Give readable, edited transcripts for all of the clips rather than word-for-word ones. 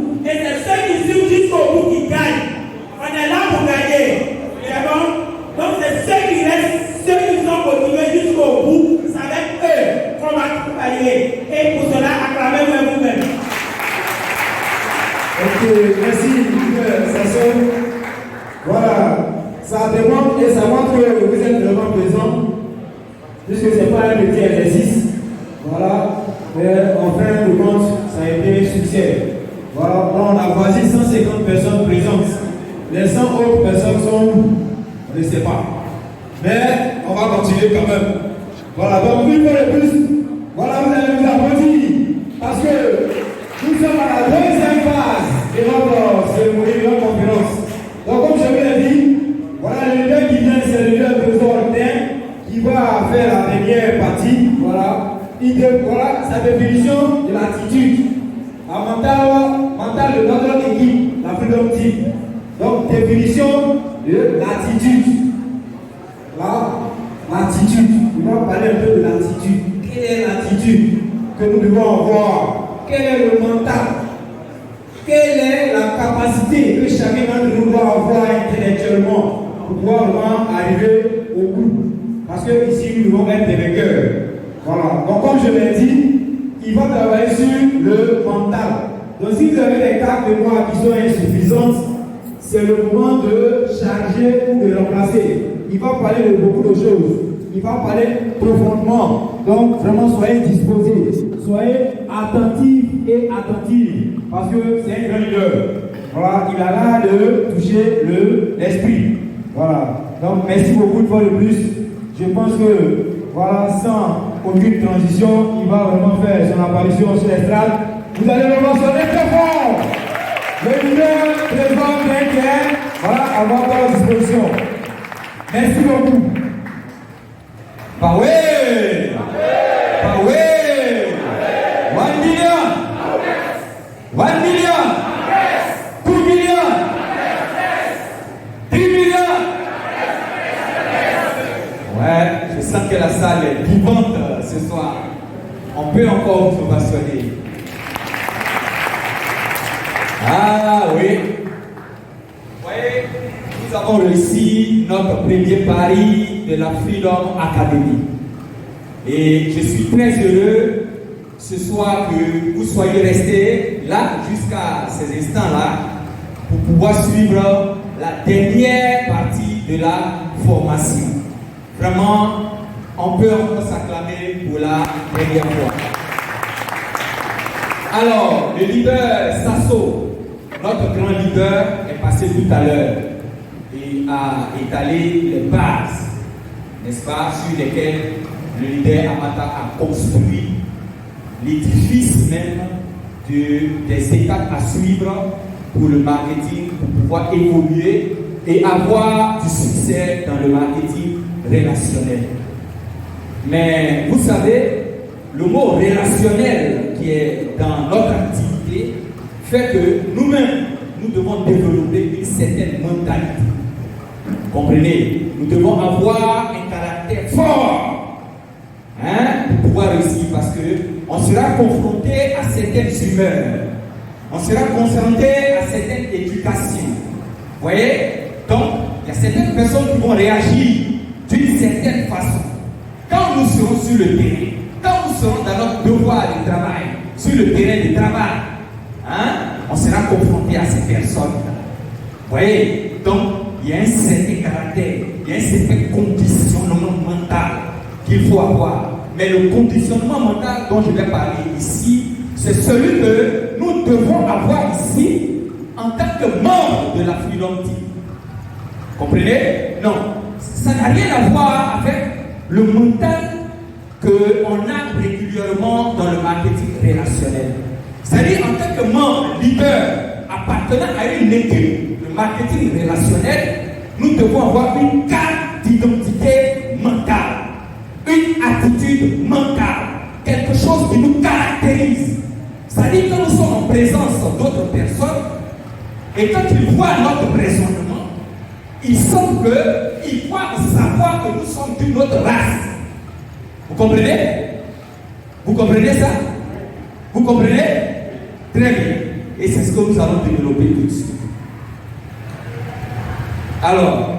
bout. Et c'est ceux qui suivent jusqu'au bout qui gagnent. On est là pour gagner. C'est bon? Donc c'est ceux qui restent, ceux qui sont motivés jusqu'au bout, c'est avec eux qu'on va travailler. Et pour cela, acclamez-vous vous-même. Ok, merci, Sasson. Voilà, ça démontre et ça montre que vous êtes vraiment présent, puisque ce n'est pas un petit exercice. Voilà, mais en fin de compte, ça a été un succès. Voilà, on a choisi 150 personnes présentes. Les 100 autres personnes sont où? On ne sait pas. Mais on va continuer quand même. Voilà, donc une fois de plus, voilà, vous allez nous applaudir. Parce que nous sommes à la deuxième phase de notre cérémonie, de notre conférence. Donc, comme je vous l'ai dit, voilà, le leader qui vient, c'est le leader de Ordin qui va faire la dernière partie. Voilà, voilà sa définition de l'attitude. La mentale de notre équipe, la Freedom Team. Donc, définition de l'attitude. Là, l'attitude. On va parler un peu de l'attitude. Quelle est l'attitude que nous devons avoir? Quel est le mental? Quelle est la capacité que chacun d'entre nous doit avoir intellectuellement pour pouvoir vraiment arriver au bout? Parce que ici, nous devons être des vainqueurs. Voilà. Donc, comme je l'ai dit, il va travailler sur le mental. Donc, si vous avez des cartes de mémoire qui sont insuffisantes, c'est le moment de charger ou de remplacer. Il va parler de beaucoup de choses. Il va parler profondément. Donc, vraiment, soyez disposés. Soyez attentifs et attentifs. Parce que c'est un grand leader. Voilà, il a l'air de toucher l'esprit. Voilà. Donc, merci beaucoup une fois de plus. Je pense que, voilà, sans aucune transition, il va vraiment faire son apparition sur l'estrade. Vous allez vraiment sonner très fort. Le leader présent vient, voilà, avoir à votre disposition. Merci beaucoup. Power! Power! 1 million! 1 million! 2 millions! 10 millions! Ouais, je sens que la salle est vivante ce soir. On peut encore vous ovationner. Ah oui. Vous voyez, nous avons réussi notre premier pari de la Freedom Academy. Et je suis très heureux ce soir que vous soyez restés là jusqu'à ces instants-là pour pouvoir suivre la dernière partie de la formation. Vraiment, on peut encore s'acclamer pour la dernière fois. Alors, le leader Sasso, notre grand leader, est passé tout à l'heure et a étalé les bases, n'est-ce pas, sur lesquelles le leader Amata a construit l'édifice même des étapes à suivre pour le marketing, pour pouvoir évoluer et avoir du succès dans le marketing relationnel. Mais vous savez, le mot relationnel qui est dans notre activité fait que nous-mêmes, nous devons développer une certaine mentalité. Comprenez? Nous devons avoir un caractère fort, pour pouvoir réussir, parce qu'on sera confronté à certaines humeurs, on sera confronté à certaines éducations. Vous voyez? Donc, il y a certaines personnes qui vont réagir d'une certaine façon. Quand nous serons sur le terrain, quand nous serons dans notre devoir de travail, sur le terrain de travail, on sera confronté à ces personnes. Vous voyez? Donc, il y a un certain caractère, il y a un certain conditionnement mental qu'il faut avoir. Mais le conditionnement mental dont je vais parler ici, c'est celui que nous devons avoir ici en tant que membre de la Freedom Team. Comprenez? Non, ça n'a rien à voir avec le mental qu'on a régulièrement dans le marketing relationnel. C'est-à-dire, en tant que membre, leader, appartenant à une équipe de marketing relationnel, nous devons avoir une carte d'identité mentale, une attitude mentale, quelque chose qui nous caractérise. C'est-à-dire que nous sommes en présence d'autres personnes, et quand ils voient notre raisonnement, ils semblent qu'ils croient savoir que nous sommes d'une autre race. Vous comprenez? Vous comprenez ça? Vous comprenez? Très bien. Et c'est ce que nous allons développer tout de suite. Alors,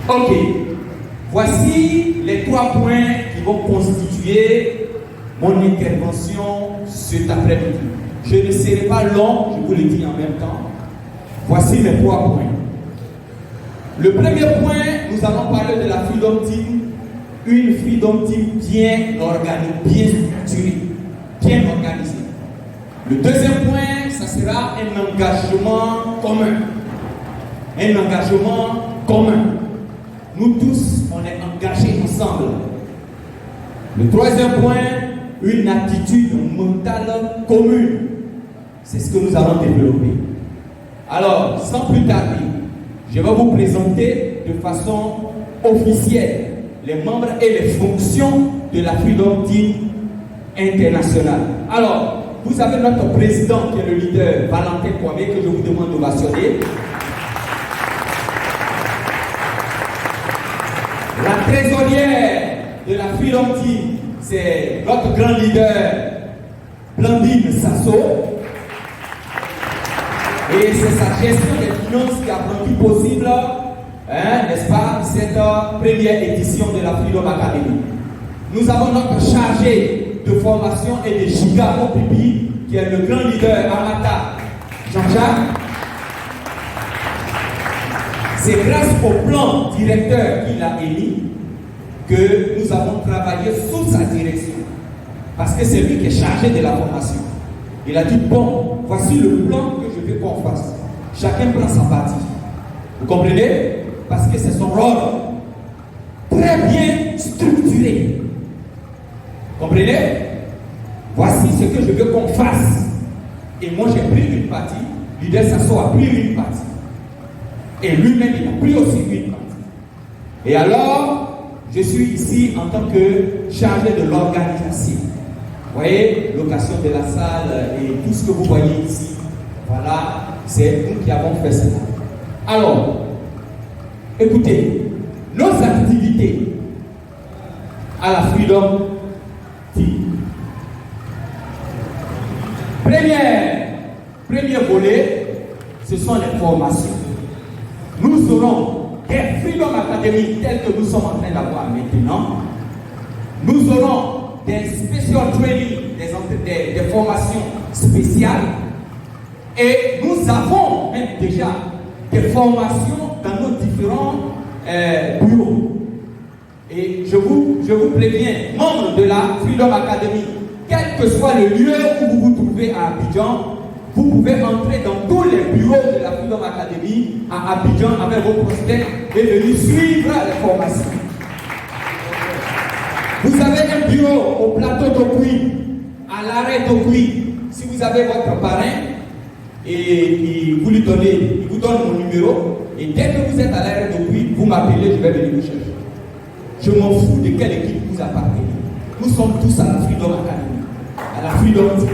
ok, voici les 3 points qui vont constituer mon intervention cet après-midi. Je ne serai pas long, je vous le dis en même temps. Voici mes 3 points. Le premier point, nous allons parler de la Freedom Team, une Freedom Team bien organisée, bien structurée, bien organisée. Le deuxième point, ça sera un engagement commun. Un engagement commun. Nous tous, on est engagés ensemble. Le troisième point, une attitude mentale commune. C'est ce que nous allons développer. Alors, sans plus tarder, je vais vous présenter de façon officielle les membres et les fonctions de la Freedom Team internationale. Alors, vous avez notre président qui est le leader, Valentin Kwame, que je vous demande d'ovationner. La trésorière de la Freedom Team, c'est notre grand leader, Blandine Sasso. Et c'est sa gestion des finances qui a rendu possible, n'est-ce pas, cette première édition de la Freedom Academy. Nous avons notre chargé de formation et de giga au pipi, qui est le grand leader Amata Jean-Jacques. C'est grâce au plan directeur qu'il a émis que nous avons travaillé sous sa direction. Parce que c'est lui qui est chargé de la formation. Il a dit, bon, voici le plan que je veux qu'on fasse. Chacun prend sa partie. Vous comprenez? Parce que c'est son rôle. Très bien structuré. Comprenez? Voici ce que je veux qu'on fasse. Et moi j'ai pris une partie, leader Sasso a pris une partie. Et lui-même il a pris aussi une partie. Et alors, je suis ici en tant que chargé de l'organisation. Vous voyez, location de la salle et tout ce que vous voyez ici. Voilà, c'est nous qui avons fait cela. Alors, écoutez, nos activités à la Freedom Team. Premier volet, ce sont les formations. Nous aurons des Freedom Academy telles que nous sommes en train d'avoir maintenant. Nous aurons des special training, des formations spéciales. Et nous avons même déjà des formations dans nos différents bureaux. Et je vous préviens, membres de la Freedom Academy, quel que soit le lieu où vous vous trouvez à Abidjan, vous pouvez entrer dans tous les bureaux de la Freedom Academy à Abidjan avec vos prospects et venir suivre les formations. Vous avez un bureau au plateau d'Okui, à l'arrêt d'Okui. Si vous avez votre parrain et vous lui donnez, il vous donne mon numéro, et dès que vous êtes à l'arrêt d'Okui, vous m'appelez, je vais venir vous chercher. Je m'en fous de quelle équipe vous appartenez. Nous sommes tous à la Freedom Academy, à la Freedom Team.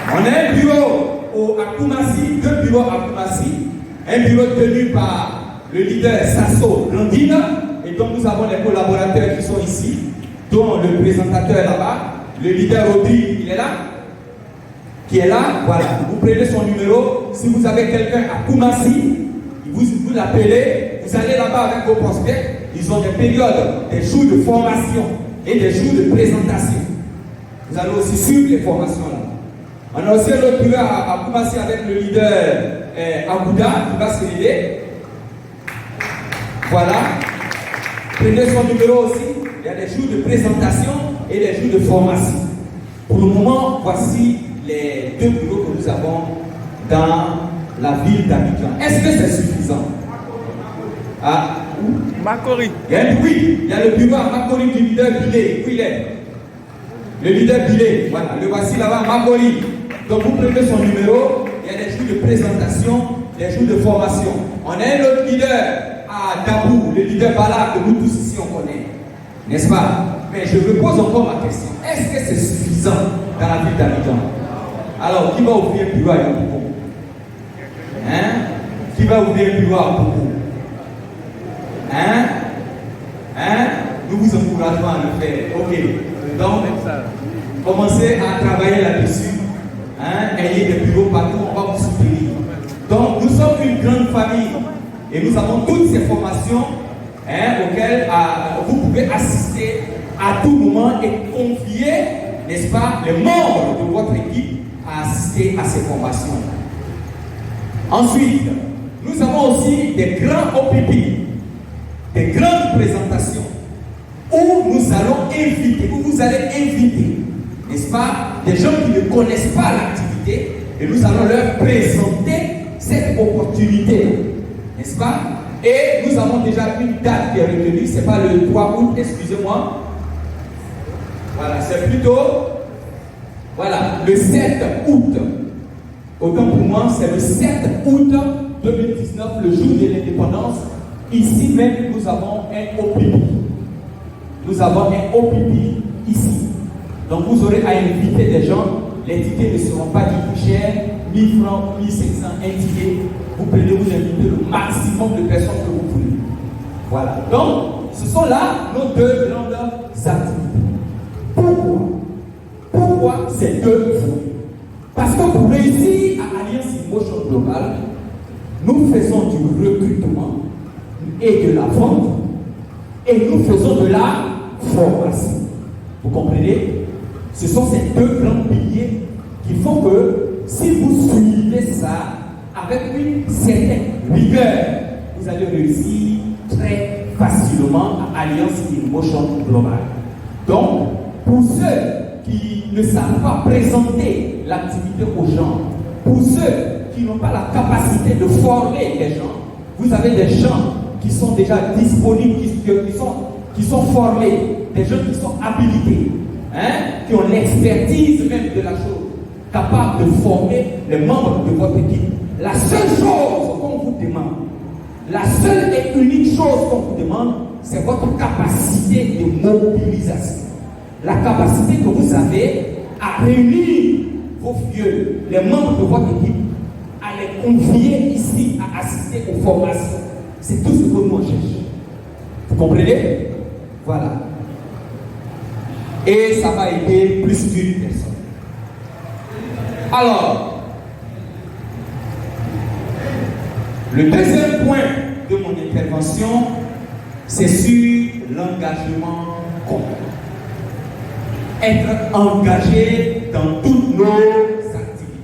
On a un bureau à Koumassi, 2 bureaux à Koumassi, un bureau tenu par le leader Sasso Blandine, et donc nous avons les collaborateurs qui sont ici, dont le présentateur est là-bas, le leader Rodrigue, il est là, qui est là, voilà, vous prenez son numéro, si vous avez quelqu'un à Koumassi, vous l'appelez, vous allez là-bas avec vos prospects, ils ont des périodes, des jours de formation et des jours de présentation. Vous allez aussi suivre les formations là. On a aussi un autre bureau à Koumassi avec le leader Agouda qui va se lever. Voilà. Prenez son numéro aussi. Il y a des jours de présentation et des jours de formation. Pour le moment, voici les 2 bureaux que nous avons dans la ville d'Abidjan. Est-ce que c'est suffisant? Ah, Makori. Oui, il y a le bureau à Makori du leader Bilé. Où il est? Le leader Bilé, voilà, le voici là-bas, Makori. Donc vous prenez son numéro, il y a des jours de présentation, des jours de formation. On a un autre leader à Dabou, le leader Bala que nous tous ici on connaît. N'est-ce pas? Mais je me pose encore ma question. Est-ce que c'est suffisant dans la ville d'Abidjan? Alors, qui va ouvrir un bureau à Yaboubou? Hein? Qui va ouvrir un bureau à Boubou? Hein? Hein? nous vous encourageons à le faire. Ok. Donc, commencez à travailler là-dessus. Hein? Ayez des bureaux partout, on va vous soutenir. Donc, nous sommes une grande famille et nous avons toutes ces formations auxquelles vous pouvez assister à tout moment et confier, n'est-ce pas, les membres de votre équipe à assister à ces formations. Ensuite, nous avons aussi des grands OPP, des grandes présentations où nous allons inviter, où vous allez inviter, n'est-ce pas, des gens qui ne connaissent pas l'activité et nous allons leur présenter cette opportunité, n'est-ce pas? Et nous avons déjà une date qui est retenue, ce n'est pas le 3 août, excusez-moi. Voilà, c'est plutôt, voilà, le 7 août. Autant pour moi, c'est le 7 août 2019, le jour de l'indépendance. Ici même, nous avons un OPP. Nous avons un OPP ici. Donc vous aurez à inviter des gens. Les tickets ne seront pas du tout chers. 1000 francs, 1500, un ticket. Vous pouvez vous inviter le maximum de personnes que vous voulez. Voilà. Donc, ce sont là nos deux grandes activités. Pourquoi ces deux volets? Parce que pour réussir à Alliance Emotion Global, nous faisons du recrutement et de la vente et nous faisons de la formation. Vous comprenez? Ce sont ces deux grands piliers qui font que si vous suivez ça avec une certaine rigueur, vous allez réussir très facilement à Alliance Emotion Global. Donc, pour ceux qui ne savent pas présenter l'activité aux gens, pour ceux qui n'ont pas la capacité de former les gens, vous avez des gens qui sont déjà disponibles, qui sont formés, des gens qui sont habilités, qui ont l'expertise même de la chose, capables de former les membres de votre équipe. La seule chose qu'on vous demande, la seule et unique chose qu'on vous demande, c'est votre capacité de mobilisation. La capacité que vous avez à réunir vos vieux, les membres de votre équipe, à les convier ici à assister aux formations. C'est tout ce que nous cherchons. Vous comprenez? Voilà. Et ça va aider plus d'une personne. Alors, le deuxième point de mon intervention, c'est sur l'engagement commun. Être engagé dans toutes nos activités.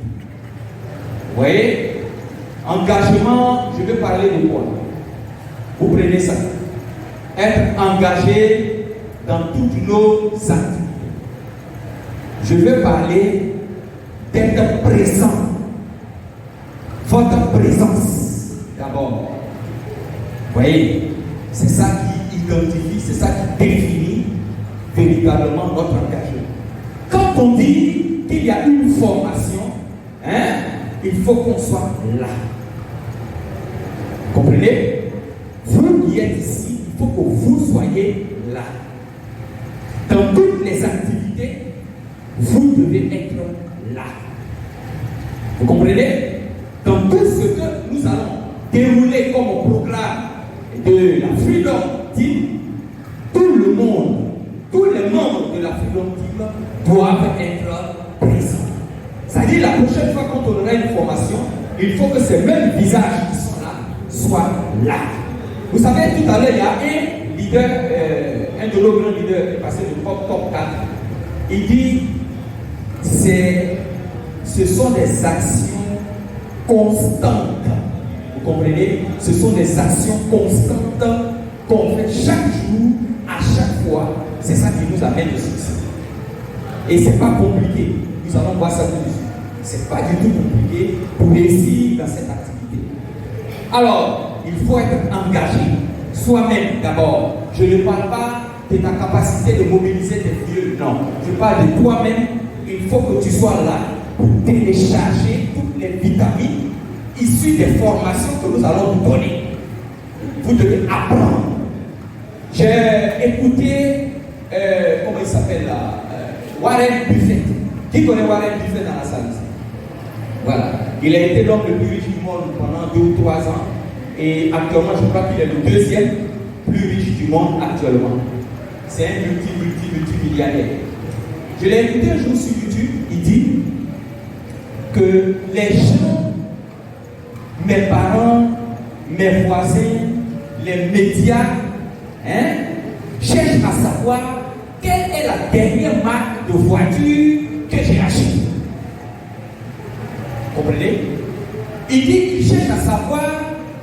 Vous voyez? Engagement, je vais parler de quoi? Vous prenez ça. Être engagé dans toutes nos activités. Je vais parler d'être présent. Votre présence, d'abord. Vous voyez? C'est ça qui identifie, c'est ça qui définit véritablement notre engagement. Quand on dit qu'il y a une formation, il faut qu'on soit là. Vous comprenez? Vous qui êtes ici, il faut que vous soyez là. Dans toutes les activités, vous devez être là. Vous comprenez? Dans tout ce que nous allons dérouler comme programme de la Freedom Team, tout le monde, tous les membres de la Freedom Team doivent être présents. C'est-à-dire la prochaine fois quand on aura une formation, il faut que ces mêmes visages qui sont là soient là. Vous savez, tout à l'heure, il y a un leader, un de nos grands leaders, passé de top 4. Il dit, ce sont des actions constantes. Vous comprenez? Ce sont des actions constantes qu'on fait chaque jour, à chaque fois. C'est ça qui nous amène au succès. Et ce n'est pas compliqué. Nous allons voir ça tout de suite. Ce n'est pas du tout compliqué pour réussir dans cette activité. Alors, il faut être engagé. Soi-même d'abord. Je ne parle pas de ta capacité de mobiliser tes vieux. Non. Je parle de toi-même. Il faut que tu sois là pour télécharger toutes les vitamines issues des formations que nous allons vous donner. Vous devez apprendre. J'ai écouté, comment il s'appelle là, Warren Buffett. Qui connaît Warren Buffett dans la salle ici? Voilà. Il a été l'homme le plus riche du monde pendant 2 ou 3 ans. Et actuellement, je crois qu'il est le 2e plus riche du monde actuellement. c'est un multimilliardaire. Je l'ai écouté un jour sur YouTube, il dit que les gens, mes parents, mes voisins, les médias, cherchent à savoir quelle est la dernière marque de voiture que j'ai achetée. Comprenez? Il dit qu'il cherche à savoir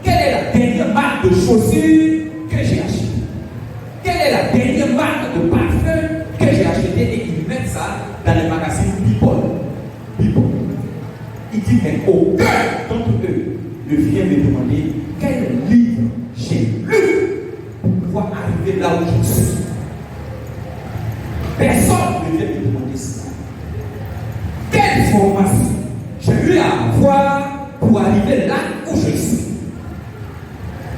quelle est la dernière marque de chaussures que j'ai achetée. Quelle est la dernière marque de parfum que j'ai acheté et ils mettent ça dans les magazines People. Il dit, mais aucun d'entre eux ne vient me demander quel livre j'ai lu pour pouvoir arriver là où je suis. Personne ne vient me demander ça. Quelle formation j'ai eu à avoir pour arriver là où je suis.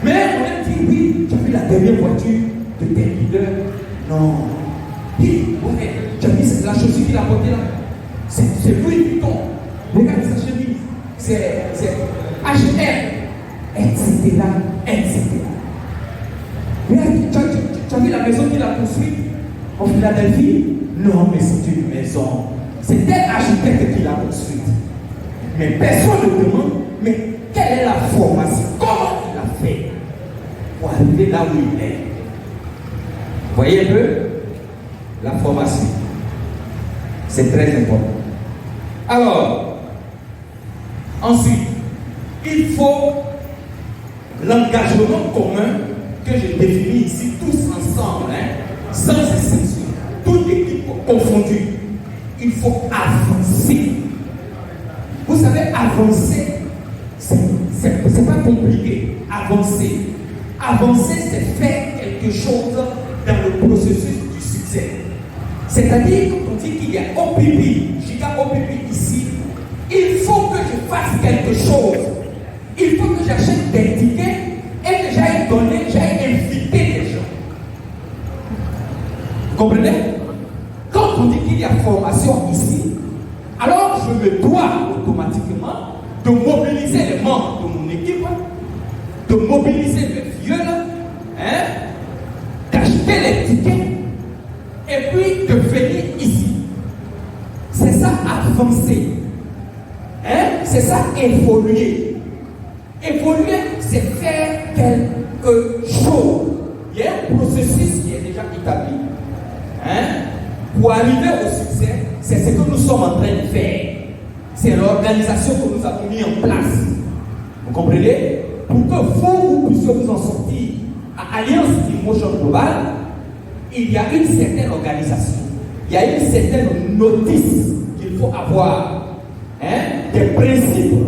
Mais on a dit, oui, tu as vu la dernière voiture de tel leader? Non. Oui, ouais, tu as vu la chaussure qu'il a portée là? C'est Louis Vuitton. Regarde sa chemise. C'est H&M, etc. Regarde, tu as vu la maison qu'il a construite en Philadelphie? Non, mais c'est une maison. C'est tel architecte qui l'a construite. Mais personne ne demande, mais quelle est la formation? Comment il a fait pour arriver là où il est? Vous voyez un peu? La formation. C'est très important. Alors, ensuite, il faut l'engagement commun que je définis ici tous ensemble, sans exception, toute équipe confondue. Il faut avancer. Vous savez, avancer, c'est pas compliqué. Avancer, c'est faire quelque chose dans le processus du succès. C'est-à-dire, quand on dit qu'il y a OPP, Giga OPP ici, il faut que je fasse quelque chose. Il faut que j'achète des tickets et que j'aille inviter les gens. Vous comprenez? Quand on dit qu'il y a formation ici, alors je me dois automatiquement de mobiliser les membres de mon équipe, de mobiliser mes vieux, d'acheter les tickets et puis de venir ici. C'est ça avancer. C'est ça évoluer. Évoluer, c'est faire quelque chose. Il y a un processus qui est déjà établi. Pour arriver au succès, c'est ce que nous sommes en train de faire. C'est l'organisation que nous avons mis en place. Vous comprenez? Pour que vous puissiez vous en sortir à Alliance Emotion Global, il y a une certaine organisation. Il y a une certaine notice qu'il faut avoir. Des principes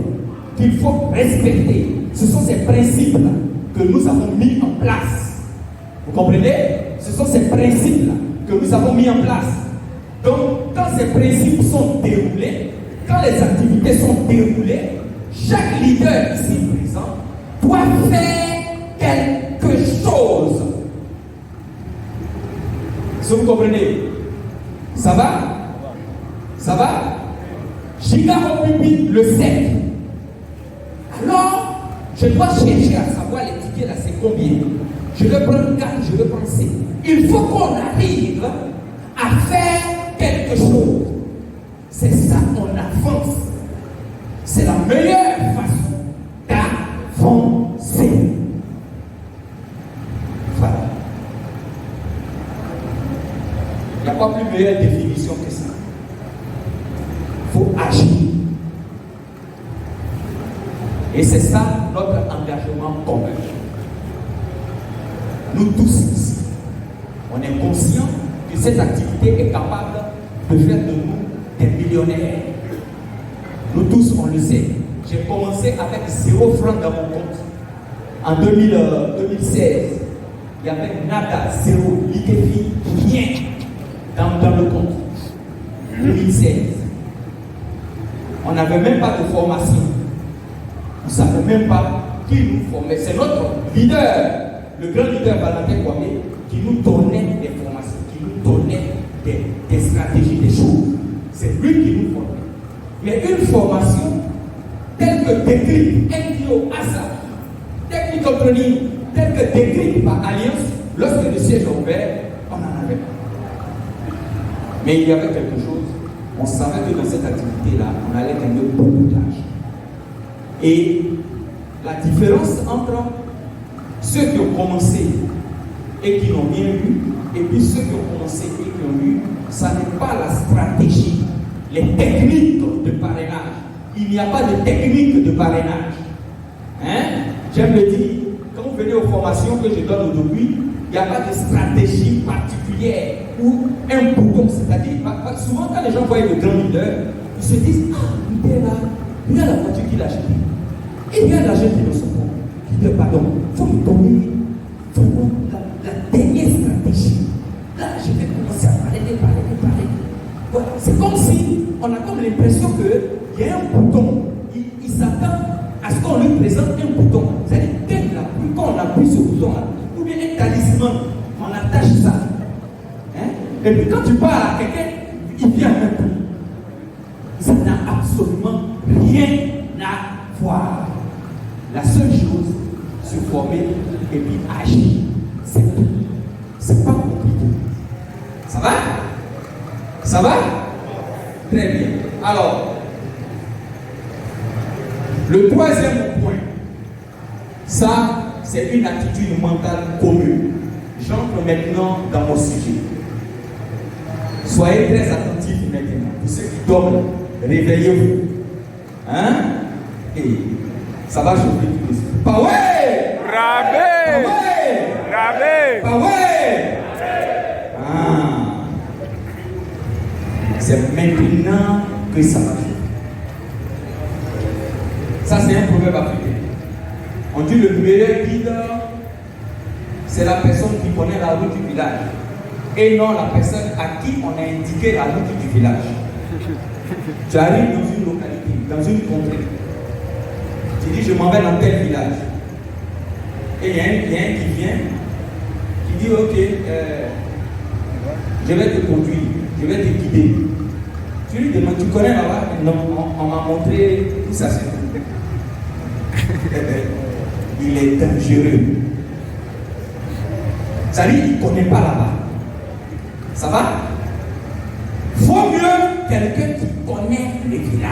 qu'il faut respecter. Ce sont ces principes-là que nous avons mis en place. Vous comprenez? Ce sont ces principes-là que nous avons mis en place. Donc, quand ces principes sont déroulés, quand les activités sont déroulées, chaque leader ici présent doit faire quelque chose. Est-ce que vous comprenez? Ça va? Ça va? Giga OPP le 7. Alors, je dois chercher à savoir les tickets là, c'est combien. Je vais prendre 4, je vais prendre 5. Il faut qu'on arrive à faire quelque chose. C'est ça, on avance. C'est la meilleure façon d'avancer. Voilà. Il n'y a pas plus meilleure définition que ça. Il faut agir. Et c'est ça notre engagement commun. Nous tous ici, on est conscients que cette activité est capable de faire de nous des millionnaires. Nous tous, on le sait. J'ai commencé avec 0 francs dans mon compte. En 2016, il y avait nada, 0, l'ITFI, rien dans le compte. 2016. On n'avait même pas de formation. On ne savait même pas qui nous formait. C'est notre leader, le grand leader Valentin Kwame, qui nous donnait des formations, qui nous donnait des stratégies, des choses. C'est lui qui nous formait. Mais une formation telle que décrite, NPO, ASA, technical training, telle que décrite par Alliance, lorsque le siège est ouvert, on n'en avait Mais il y avait quelque chose. On savait que dans cette activité-là, on allait gagner beaucoup d'argent. Et la différence entre ceux qui ont commencé et qui n'ont rien eu, et puis ceux qui ont commencé et qui ont eu, ça n'est pas la stratégie, les techniques de parrainage. Il n'y a pas de technique de parrainage. Hein? J'aime le dire, quand vous venez aux formations que je donne au début, il n'y a pas de stratégie particulière ou un bouton. C'est-à-dire, souvent quand les gens voient le grand leader, ils se disent, ah, leader là, il y a la voiture qu'il a achetée. Il y a l'argent qui est dans son compte. Leader, pardon, il faut lui donner vraiment la dernière stratégie. Là, je vais commencer à parler. Voilà. C'est comme si on a comme l'impression qu'il y a un bouton. Il s'attend à ce qu'on lui présente un bouton. C'est-à-dire, quand on appuie ce bouton-là, ou bien un talisman, on attache ça. Hein? Et puis quand tu parles à quelqu'un, il vient un peu. Ça n'a absolument rien à voir. La seule chose, se former et puis agir. C'est tout. C'est pas compliqué. Ça va? Ça va? Très bien. Alors, le troisième point, ça, c'est une attitude mentale commune. J'entre maintenant dans mon sujet. Soyez très attentifs maintenant. Pour ceux qui dorment, réveillez-vous. Hein? Et ça va chauffer tout de suite. Pas ouais! Rabé! Rabé! Pas ouais! Ah! C'est maintenant que ça va chauffer. Ça, c'est un proverbe africain. On dit le meilleur guide, c'est la personne qui connaît la route du village et non la personne à qui on a indiqué la route du village. Tu arrives dans une localité, dans une contrée. Tu dis je m'en vais dans tel village. Et il y a un qui vient, qui dit ok, je vais te conduire, je vais te guider. Tu lui demandes, tu connais là-bas? Non, on m'a montré où ça se trouve. Il est dangereux. Ça dit, il ne connaît pas là-bas. Ça va? Vaut mieux quelqu'un qui connaît le village.